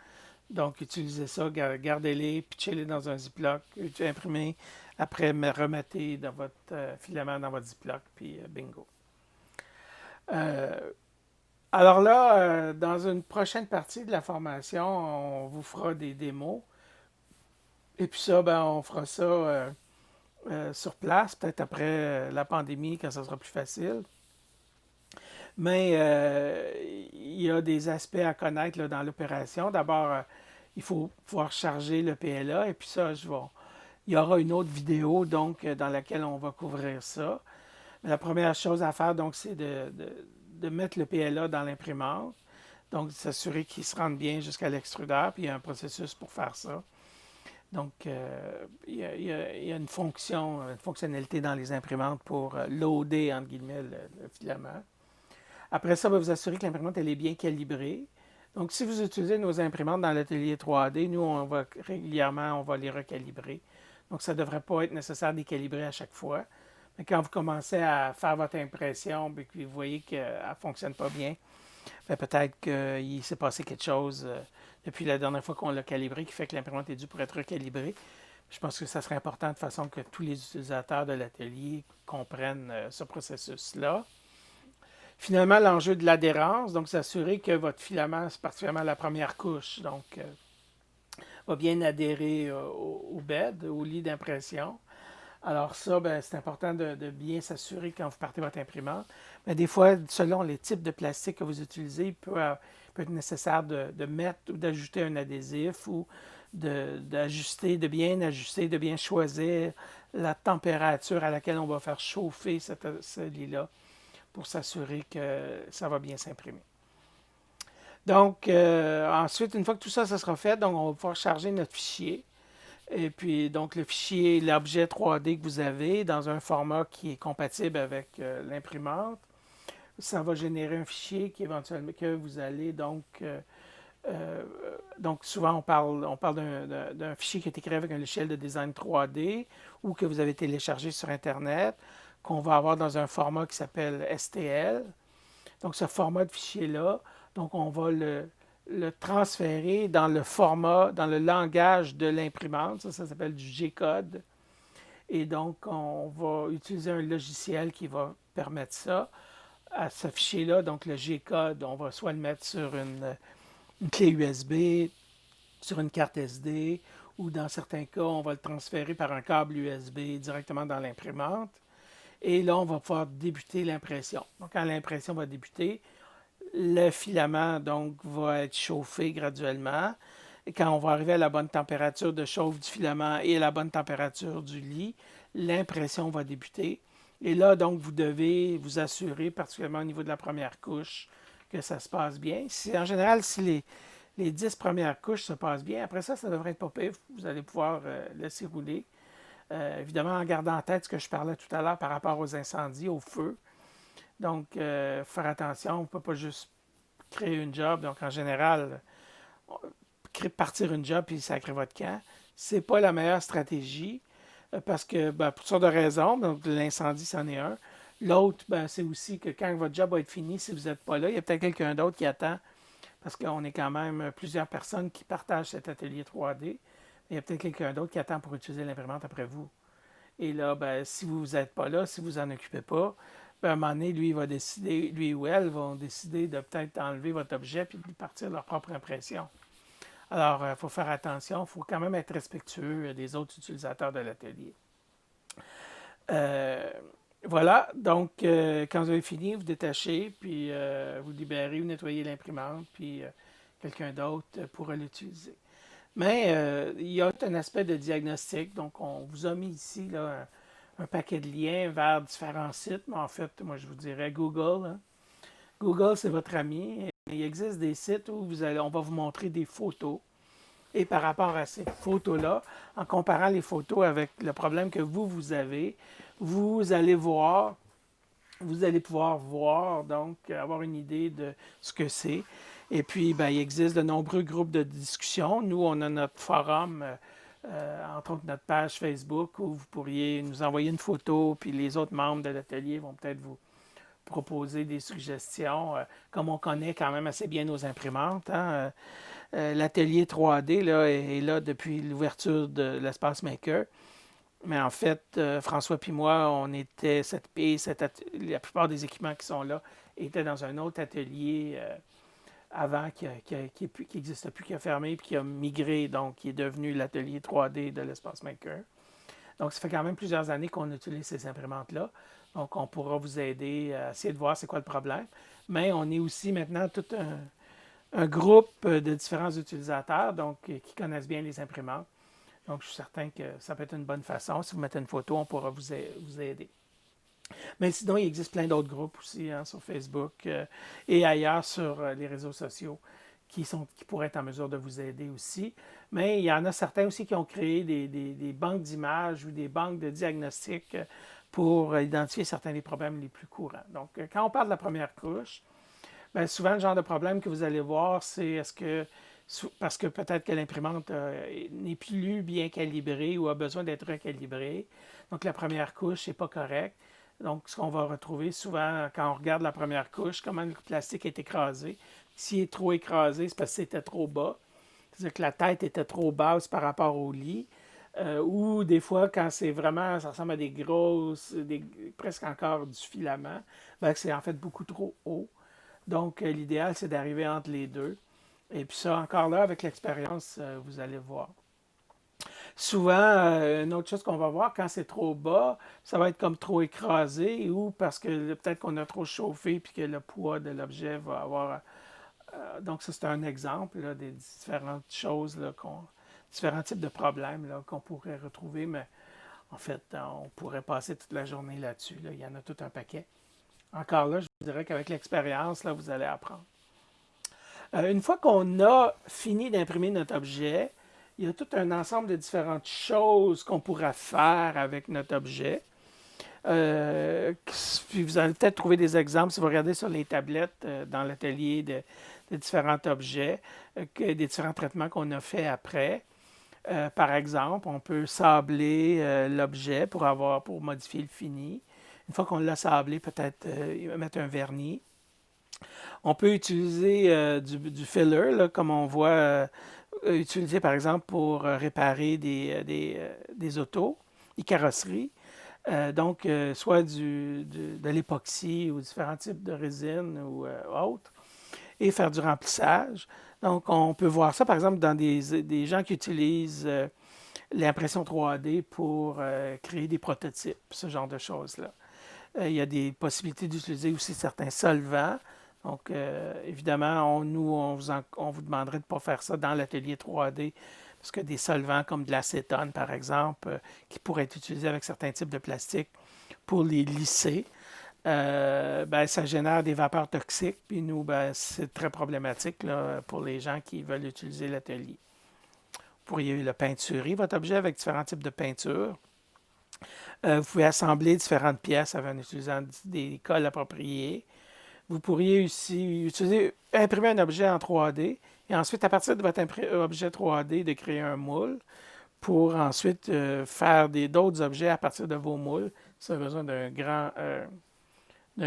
Donc, utilisez ça, gardez-les, pitchez-les dans un Ziploc, imprimez, après, remettez dans votre filament dans votre Ziploc, puis bingo. Alors là, dans une prochaine partie de la formation, on vous fera des démos. Et puis ça, ben, on fera ça sur place, peut-être après la pandémie, quand ça sera plus facile. Mais il y a des aspects à connaître là, dans l'opération. D'abord, il faut pouvoir charger le PLA. Et puis ça, il y aura une autre vidéo donc, dans laquelle on va couvrir ça. Mais la première chose à faire, donc, c'est de mettre le PLA dans l'imprimante. Donc, s'assurer qu'il se rende bien jusqu'à l'extrudeur. Puis il y a un processus pour faire ça. Donc, il y a une fonctionnalité dans les imprimantes pour loader, entre guillemets, le filament. Après ça, vous assurer que l'imprimante elle est bien calibrée. Donc, si vous utilisez nos imprimantes dans l'atelier 3D, nous, régulièrement, on va les recalibrer. Donc, ça ne devrait pas être nécessaire de les calibrer à chaque fois. Mais quand vous commencez à faire votre impression et que vous voyez qu'elle ne fonctionne pas bien, peut-être qu'il s'est passé quelque chose depuis la dernière fois qu'on l'a calibré qui fait que l'imprimante est due pour être recalibrée. Je pense que ça serait important de façon que tous les utilisateurs de l'atelier comprennent ce processus-là. Finalement, l'enjeu de l'adhérence, donc s'assurer que votre filament, c'est particulièrement la première couche, donc va bien adhérer au bed, au lit d'impression. Alors ça, ben, c'est important de bien s'assurer quand vous partez votre imprimante. Mais des fois, selon les types de plastique que vous utilisez, il peut être nécessaire de mettre ou d'ajouter un adhésif ou d'ajuster, de bien ajuster, de bien choisir la température à laquelle on va faire chauffer ce lit-là pour s'assurer que ça va bien s'imprimer. Donc, ensuite, une fois que tout ça, ça sera fait, donc on va pouvoir charger notre fichier. Et puis, donc, le fichier, l'objet 3D que vous avez dans un format qui est compatible avec l'imprimante, ça va générer un fichier qui éventuellement que vous allez donc souvent on parle d'un fichier qui est écrit avec un logiciel de design 3D ou que vous avez téléchargé sur Internet, qu'on va avoir dans un format qui s'appelle STL. Donc, ce format de fichier-là, donc on va le transférer dans le format, dans le langage de l'imprimante. Ça s'appelle du G-code. Et donc, on va utiliser un logiciel qui va permettre ça. À ce fichier-là, donc le G-code, on va soit le mettre sur une clé USB, sur une carte SD, ou dans certains cas, on va le transférer par un câble USB directement dans l'imprimante. Et là, on va pouvoir débuter l'impression. Donc, quand l'impression va débuter, le filament donc, va être chauffé graduellement. Et quand on va arriver à la bonne température de chauffe du filament et à la bonne température du lit, l'impression va débuter. Et là, donc, vous devez vous assurer, particulièrement au niveau de la première couche, que ça se passe bien. En général, si les 10 premières couches se passent bien, après ça, ça devrait être pas pire. Vous allez pouvoir laisser rouler. Évidemment, en gardant en tête ce que je parlais tout à l'heure par rapport aux incendies, au feu. Donc, faire attention, on ne peut pas juste créer une job. Donc, en général, partir une job puis sacrer votre camp, c'est pas la meilleure stratégie parce que, pour toutes sortes de raisons, donc l'incendie, c'en est un. L'autre, c'est aussi que quand votre job va être fini, si vous n'êtes pas là, il y a peut-être quelqu'un d'autre qui attend parce qu'on est quand même plusieurs personnes qui partagent cet atelier 3D. Il y a peut-être quelqu'un d'autre qui attend pour utiliser l'imprimante après vous. Et là, si vous n'êtes pas là, si vous n'en occupez pas, à un moment donné, lui ou elle vont décider de peut-être enlever votre objet et de partir leur propre impression. Alors, il faut faire attention, il faut quand même être respectueux des autres utilisateurs de l'atelier. Euh, voilà, donc quand vous avez fini, vous détachez, puis vous libérez, vous nettoyez l'imprimante, puis quelqu'un d'autre pourra l'utiliser. Mais il y a un aspect de diagnostic, donc on vous a mis ici là, un paquet de liens vers différents sites, mais en fait, moi je vous dirais Google, hein. Google, c'est votre ami. Il existe des sites où on va vous montrer des photos. Et par rapport à ces photos-là, en comparant les photos avec le problème que vous avez, vous allez voir, vous allez pouvoir voir, donc avoir une idée de ce que c'est. Et puis, ben, il existe de nombreux groupes de discussion. Nous, on a notre forum, entre autres notre page Facebook, où vous pourriez nous envoyer une photo, puis les autres membres de l'atelier vont peut-être vous proposer des suggestions. Comme on connaît quand même assez bien nos imprimantes, hein, l'atelier 3D là, est là depuis l'ouverture de l'espace Maker. Mais en fait, François et moi, on était la plupart des équipements qui sont là étaient dans un autre atelier avant qui n'existe plus, qui a fermé, puis qui a migré, donc qui est devenu l'atelier 3D de l'espace Maker. Donc, ça fait quand même plusieurs années qu'on utilise ces imprimantes-là. Donc, on pourra vous aider à essayer de voir c'est quoi le problème. Mais on est aussi maintenant tout un groupe de différents utilisateurs donc, qui connaissent bien les imprimantes. Donc, je suis certain que ça peut être une bonne façon. Si vous mettez une photo, on pourra vous aider. Mais sinon, il existe plein d'autres groupes aussi hein, sur Facebook et ailleurs sur les réseaux sociaux qui pourraient être en mesure de vous aider aussi. Mais il y en a certains aussi qui ont créé des banques d'images ou des banques de diagnostic pour identifier certains des problèmes les plus courants. Donc, quand on parle de la première couche, bien, souvent, le genre de problème que vous allez voir, c'est parce que peut-être que l'imprimante n'est plus bien calibrée ou a besoin d'être recalibrée. Donc, la première couche n'est pas correcte. Donc, ce qu'on va retrouver souvent quand on regarde la première couche, comment le plastique est écrasé. S'il est trop écrasé, c'est parce que c'était trop bas. C'est-à-dire que la tête était trop basse par rapport au lit. Ou des fois, quand c'est vraiment, ça ressemble à des grosses, presque encore du filament, ben, c'est en fait beaucoup trop haut. Donc, l'idéal, c'est d'arriver entre les deux. Et puis ça, encore là, avec l'expérience, vous allez voir. Souvent, une autre chose qu'on va voir, quand c'est trop bas, ça va être comme trop écrasé ou parce que peut-être qu'on a trop chauffé puis que le poids de l'objet va avoir... donc, ça, c'est un exemple là, des différentes choses, là, différents types de problèmes là, qu'on pourrait retrouver, mais en fait, on pourrait passer toute la journée là-dessus. Là. Il y en a tout un paquet. Encore là, je vous dirais qu'avec l'expérience, là, vous allez apprendre. Une fois qu'on a fini d'imprimer notre objet, il y a tout un ensemble de différentes choses qu'on pourra faire avec notre objet. Puis vous allez peut-être trouver des exemples si vous regardez sur les tablettes dans l'atelier de différents objets, des différents traitements qu'on a fait après. Par exemple, on peut sabler l'objet pour modifier le fini. Une fois qu'on l'a sablé, peut-être mettre un vernis. On peut utiliser du filler, là, comme on voit utilisé par exemple pour réparer des autos, des carrosseries. Donc, soit de l'époxy ou différents types de résine ou autres, et faire du remplissage. Donc, on peut voir ça par exemple dans des gens qui utilisent l'impression 3D pour créer des prototypes, ce genre de choses-là. Il y a des possibilités d'utiliser aussi certains solvants. Donc, évidemment, on vous demanderait de ne pas faire ça dans l'atelier 3D parce que des solvants comme de l'acétone, par exemple, qui pourraient être utilisés avec certains types de plastique pour les lisser, ben, ça génère des vapeurs toxiques. Puis nous, ben, c'est très problématique là, pour les gens qui veulent utiliser l'atelier. Vous pourriez le peinturer, votre objet, avec différents types de peinture. Vous pouvez assembler différentes pièces en utilisant des colles appropriées. Vous pourriez aussi imprimer un objet en 3D et ensuite, à partir de votre objet 3D, de créer un moule pour ensuite faire d'autres objets à partir de vos moules. Si vous avez besoin d'un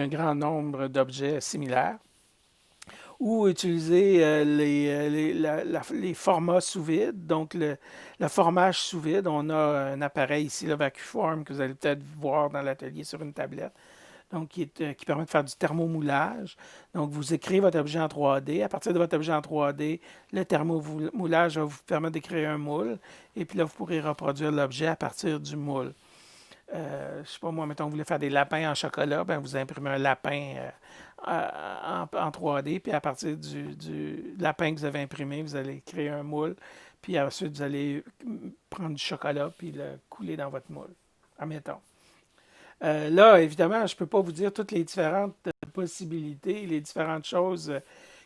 grand nombre d'objets similaires. Ou utiliser les formats sous vide, donc le formage sous vide. On a un appareil ici, le Vacuform, que vous allez peut-être voir dans l'atelier sur une tablette. donc qui permet de faire du thermomoulage. Donc, vous écrivez votre objet en 3D. À partir de votre objet en 3D, le thermomoulage va vous permettre de créer un moule. Et puis là, vous pourrez reproduire l'objet à partir du moule. Je ne sais pas, moi, mettons, vous voulez faire des lapins en chocolat, ben, vous imprimez un lapin en 3D, puis à partir du lapin que vous avez imprimé, vous allez créer un moule, puis ensuite, vous allez prendre du chocolat, puis le couler dans votre moule. Admettons. Là, évidemment, je ne peux pas vous dire toutes les différentes possibilités, les différentes choses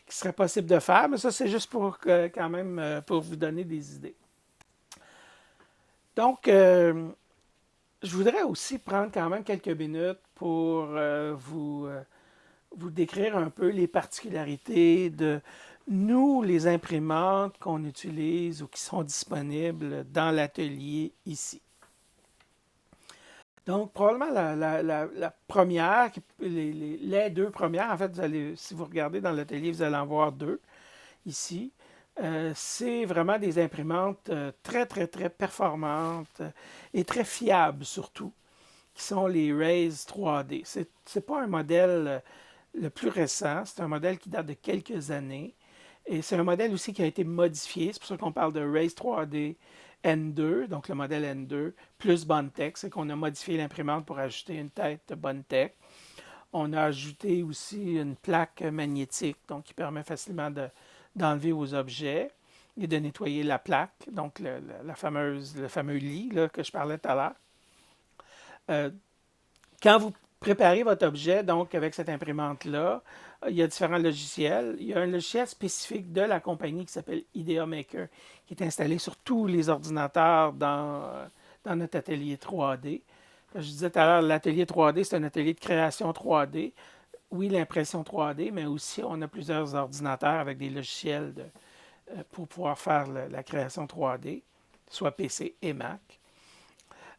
qui seraient possibles de faire, mais ça, c'est juste pour quand même pour vous donner des idées. Donc, je voudrais aussi prendre quand même quelques minutes pour vous décrire un peu les particularités de nous, les imprimantes qu'on utilise ou qui sont disponibles dans l'atelier ici. Donc, probablement la première, les deux premières, en fait, si vous regardez dans l'atelier, vous allez en voir deux ici. C'est vraiment des imprimantes très, très, très performantes et très fiables surtout, qui sont les Raise 3D. Ce n'est pas un modèle le plus récent, c'est un modèle qui date de quelques années. Et c'est un modèle aussi qui a été modifié, c'est pour ça qu'on parle de Raise 3D N2, donc le modèle N2, plus Bondtech, c'est qu'on a modifié l'imprimante pour ajouter une tête Bondtech. On a ajouté aussi une plaque magnétique, donc qui permet facilement d'enlever aux objets et de nettoyer la plaque, donc le fameux lit là, que je parlais tout à l'heure. Quand vous préparez votre objet, donc avec cette imprimante-là, il y a différents logiciels. Il y a un logiciel spécifique de la compagnie qui s'appelle Idea Maker, qui est installé sur tous les ordinateurs dans notre atelier 3D. Je disais tout à l'heure, l'atelier 3D, c'est un atelier de création 3D. Oui, l'impression 3D, mais aussi on a plusieurs ordinateurs avec des logiciels pour pouvoir faire la création 3D, soit PC et Mac.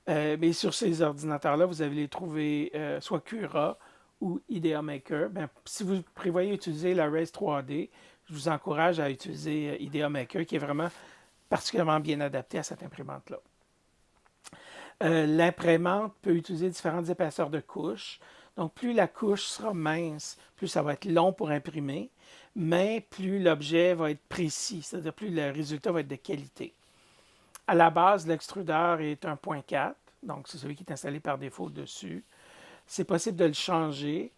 Mais sur ces ordinateurs-là, vous allez les trouver soit Cura ou Idea Maker. Ben, si vous prévoyez utiliser la Raise 3D, je vous encourage à utiliser Idea Maker, qui est vraiment particulièrement bien adapté à cette imprimante-là. L'imprimante peut utiliser différentes épaisseurs de couches. Donc, plus la couche sera mince, plus ça va être long pour imprimer, mais plus l'objet va être précis, c'est-à-dire plus le résultat va être de qualité. À la base, l'extrudeur est 1.4, donc c'est celui qui est installé par défaut dessus. C'est possible de le changer.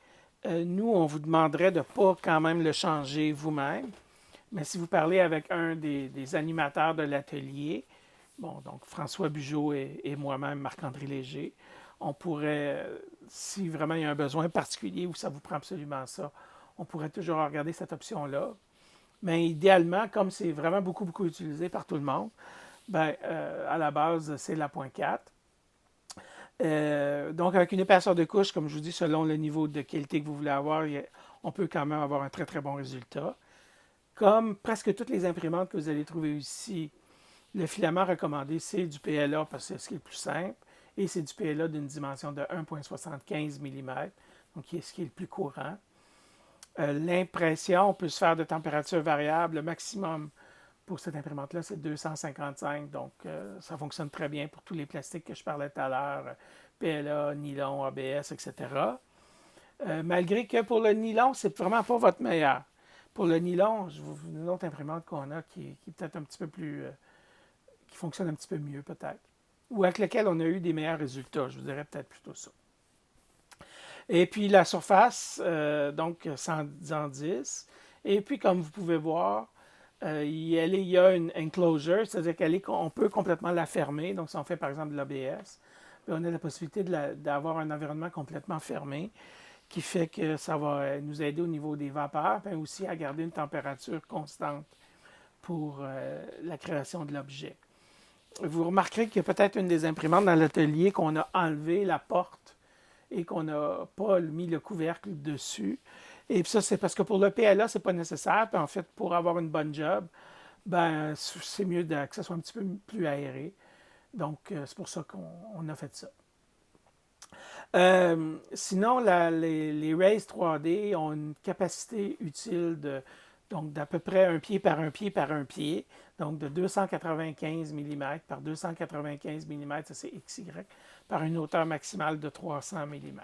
Nous, on vous demanderait de ne pas quand même le changer vous-même, mais si vous parlez avec un des animateurs de l'atelier, bon, donc François Bugeaud et moi-même, Marc-André Léger, on pourrait, si vraiment il y a un besoin particulier où ça vous prend absolument ça, on pourrait toujours regarder cette option-là. Mais idéalement, comme c'est vraiment beaucoup, beaucoup utilisé par tout le monde, ben, à la base, c'est la .4. Donc, avec une épaisseur de couche, comme je vous dis, selon le niveau de qualité que vous voulez avoir, on peut quand même avoir un très, très bon résultat. Comme presque toutes les imprimantes que vous allez trouver ici, le filament recommandé, c'est du PLA parce que c'est ce qui est le plus simple. Et c'est du PLA d'une dimension de 1,75 mm, donc ce qui est le plus courant. L'impression peut se faire de température variable. Le maximum pour cette imprimante-là, c'est 255. Donc, ça fonctionne très bien pour tous les plastiques que je parlais tout à l'heure, PLA, nylon, ABS, etc. Malgré que pour le nylon, c'est vraiment pas votre meilleur. Pour le nylon, une autre imprimante qu'on a qui est peut-être un petit peu plus... qui fonctionne un petit peu mieux peut-être. Ou avec lequel on a eu des meilleurs résultats, je vous dirais peut-être plutôt ça. Et puis la surface, donc 110 en 10. Et puis comme vous pouvez voir, il y a une enclosure, c'est-à-dire qu'on peut complètement la fermer. Donc si on fait par exemple de l'ABS, on a la possibilité d'avoir un environnement complètement fermé qui fait que ça va nous aider au niveau des vapeurs, mais aussi à garder une température constante pour la création de l'objet. Vous remarquerez qu'il y a peut-être une des imprimantes dans l'atelier qu'on a enlevé la porte et qu'on n'a pas mis le couvercle dessus. Et puis ça, c'est parce que pour le PLA, ce n'est pas nécessaire. Puis en fait, pour avoir une bonne job, ben, c'est mieux que ça soit un petit peu plus aéré. Donc, c'est pour ça qu'on a fait ça. Sinon, les Raise 3D ont une capacité utile donc d'à peu près un pied par un pied par un pied, donc de 295 mm par 295 mm, ça c'est XY, par une hauteur maximale de 300 mm.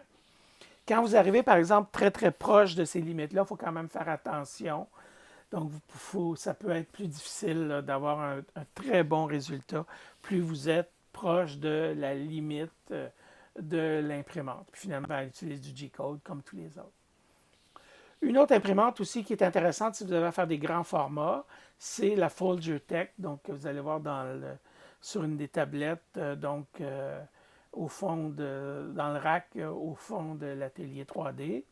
Quand vous arrivez, par exemple, très, très proche de ces limites-là, il faut quand même faire attention. Donc, ça peut être plus difficile d'avoir un très bon résultat plus vous êtes proche de la limite de l'imprimante. Puis finalement, elle utilise du G-code comme tous les autres. Une autre imprimante aussi qui est intéressante si vous avez à faire des grands formats, c'est la Folger Tech. Donc, vous allez voir sur une des tablettes, au fond dans le rack, au fond de l'atelier 3D.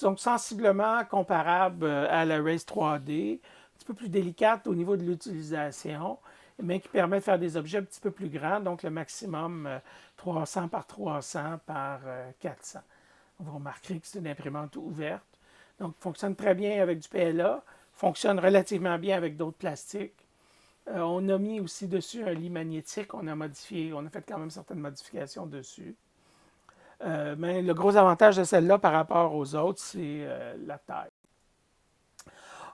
Donc, sensiblement comparable à la Raise 3D, un petit peu plus délicate au niveau de l'utilisation, mais qui permet de faire des objets un petit peu plus grands, donc le maximum 300 par 300 par 400. Vous remarquerez que c'est une imprimante ouverte. Donc, fonctionne très bien avec du PLA, fonctionne relativement bien avec d'autres plastiques. On a mis aussi dessus un lit magnétique, on a fait quand même certaines modifications dessus. Mais le gros avantage de celle-là par rapport aux autres, c'est la taille.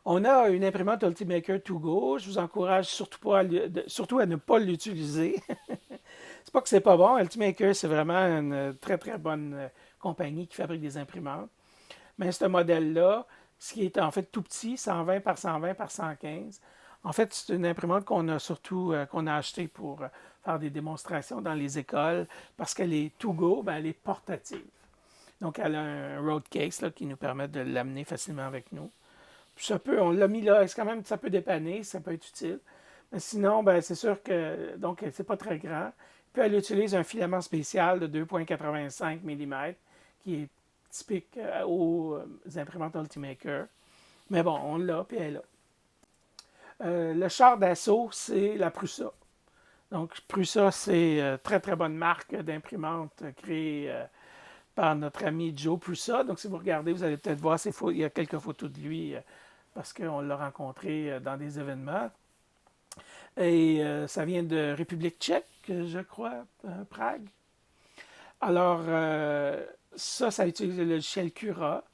On a une imprimante Ultimaker To Go. Je vous encourage surtout à ne pas l'utiliser. C'est pas que c'est pas bon. Ultimaker, c'est vraiment une très, très bonne compagnie qui fabrique des imprimantes. Mais ce modèle-là, ce qui est en fait tout petit, 120 par 120 par 115, en fait, c'est une imprimante qu'on a acheté pour faire des démonstrations dans les écoles parce qu'elle est to go, elle est portative. Donc, elle a un road case là, qui nous permet de l'amener facilement avec nous. Puis on l'a mis là, ça peut dépanner, ça peut être utile. Mais sinon, c'est sûr que donc c'est pas très grand. Puis elle utilise un filament spécial de 2,85 mm qui est typique aux imprimantes Ultimaker. Mais bon, on l'a, puis elle est là. Le char d'assaut, c'est la Prusa. Donc, Prusa, c'est une très, très bonne marque d'imprimante créée par notre ami Joe Prusa. Donc, si vous regardez, vous allez peut-être voir il y a quelques photos de lui parce qu'on l'a rencontré dans des événements. Et ça vient de République tchèque, je crois, Prague. Alors, ça utilise le logiciel Cura.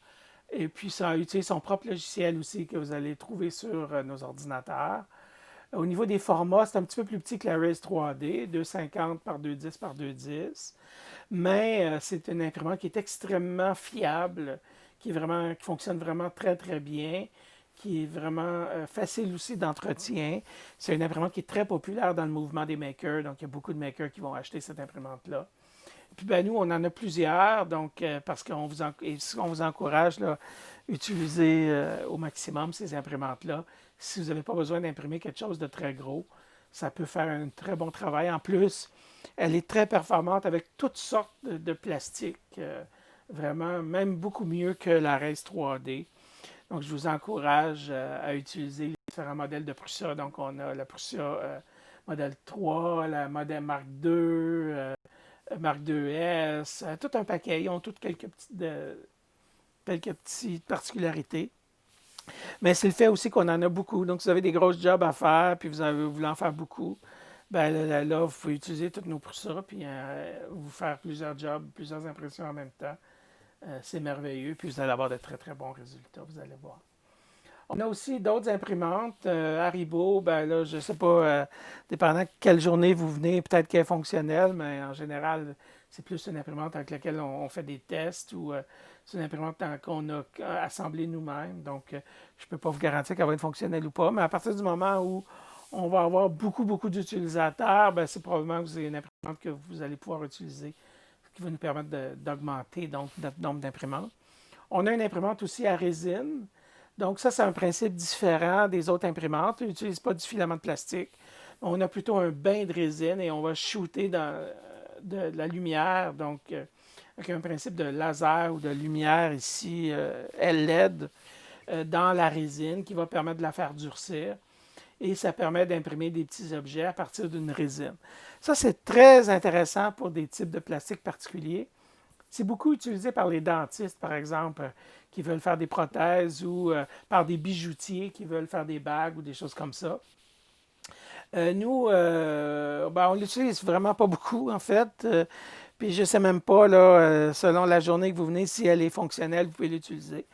Et puis, ça utilise son propre logiciel aussi que vous allez trouver sur nos ordinateurs. Au niveau des formats, c'est un petit peu plus petit que la Raise 3D, 250 par 210 par 210. Mais c'est une imprimante qui est extrêmement fiable, qui fonctionne vraiment très, très bien, qui est vraiment facile aussi d'entretien. C'est une imprimante qui est très populaire dans le mouvement des makers. Donc, il y a beaucoup de makers qui vont acheter cette imprimante-là. Puis nous, on en a plusieurs, donc parce qu'on vous encourage à utiliser au maximum ces imprimantes-là. Si vous n'avez pas besoin d'imprimer quelque chose de très gros, ça peut faire un très bon travail. En plus, elle est très performante avec toutes sortes de plastiques, vraiment, même beaucoup mieux que la Raise 3D. Donc, je vous encourage à utiliser les différents modèles de Prusa. Donc, on a la Prusa modèle 3, la modèle Mark II, Mark II-S, tout un paquet. Ils ont toutes quelques petites particularités. Mais c'est le fait aussi qu'on en a beaucoup. Donc, si vous avez des grosses jobs à faire, puis vous voulez en faire beaucoup, là, vous pouvez utiliser toutes nos Prusa, puis vous faire plusieurs jobs, plusieurs impressions en même temps. C'est merveilleux, puis vous allez avoir de très, très bons résultats, vous allez voir. On a aussi d'autres imprimantes. Haribo, là, je ne sais pas, dépendant de quelle journée vous venez, peut-être qu'elle est fonctionnelle, mais en général, c'est plus une imprimante avec laquelle on fait des tests ou c'est une imprimante qu'on a assemblée nous-mêmes. Donc, je ne peux pas vous garantir qu'elle va être fonctionnelle ou pas, mais à partir du moment où on va avoir beaucoup, beaucoup d'utilisateurs, c'est probablement que vous avez une imprimante que vous allez pouvoir utiliser, qui va nous permettre d'augmenter donc notre nombre d'imprimantes. On a une imprimante aussi à résine. Donc, ça, c'est un principe différent des autres imprimantes. On n'utilise pas du filament de plastique. On a plutôt un bain de résine et on va shooter de la lumière, donc avec un principe de laser ou de lumière ici, LED, dans la résine qui va permettre de la faire durcir. Et ça permet d'imprimer des petits objets à partir d'une résine. Ça, c'est très intéressant pour des types de plastique particuliers. C'est beaucoup utilisé par les dentistes, par exemple, qui veulent faire des prothèses ou par des bijoutiers qui veulent faire des bagues ou des choses comme ça. Nous, on l'utilise vraiment pas beaucoup, en fait. Puis je ne sais même pas, là, selon la journée que vous venez, si elle est fonctionnelle, vous pouvez l'utiliser.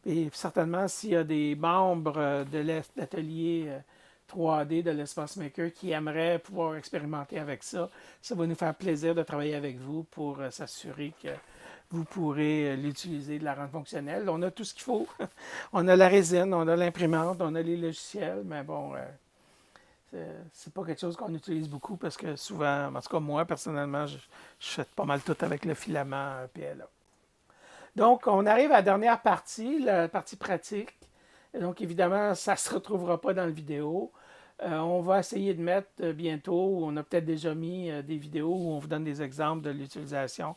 Et certainement, s'il y a des membres de l'atelier 3D de l'Espace Maker qui aimeraient pouvoir expérimenter avec ça, ça va nous faire plaisir de travailler avec vous pour s'assurer que vous pourrez l'utiliser de la rendre fonctionnelle. On a tout ce qu'il faut. On a la résine, on a l'imprimante, on a les logiciels, mais bon, c'est pas quelque chose qu'on utilise beaucoup parce que souvent, en tout cas moi personnellement, je fais pas mal tout avec le filament PLA. Donc, on arrive à la dernière partie, la partie pratique. Et donc, évidemment, ça ne se retrouvera pas dans la vidéo. On va essayer de mettre bientôt, on a peut-être déjà mis des vidéos où on vous donne des exemples de l'utilisation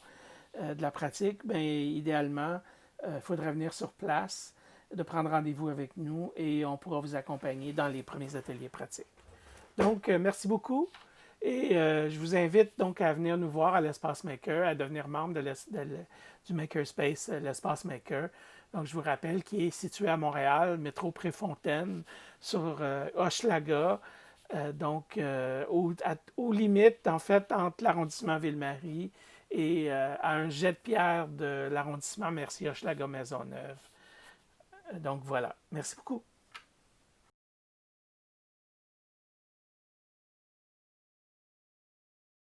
de la pratique. Bien, idéalement, il faudrait venir sur place, de prendre rendez-vous avec nous et on pourra vous accompagner dans les premiers ateliers pratiques. Donc, merci beaucoup. Et je vous invite donc à venir nous voir à l'Espace Maker, à devenir membre du Makerspace, l'Espace Maker. Donc, je vous rappelle qu'il est situé à Montréal, métro Préfontaine, sur Hochelaga, donc aux limites, en fait, entre l'arrondissement Ville-Marie et à un jet de pierre de l'arrondissement Mercier-Hochelaga-Maisonneuve. Donc, voilà. Merci beaucoup.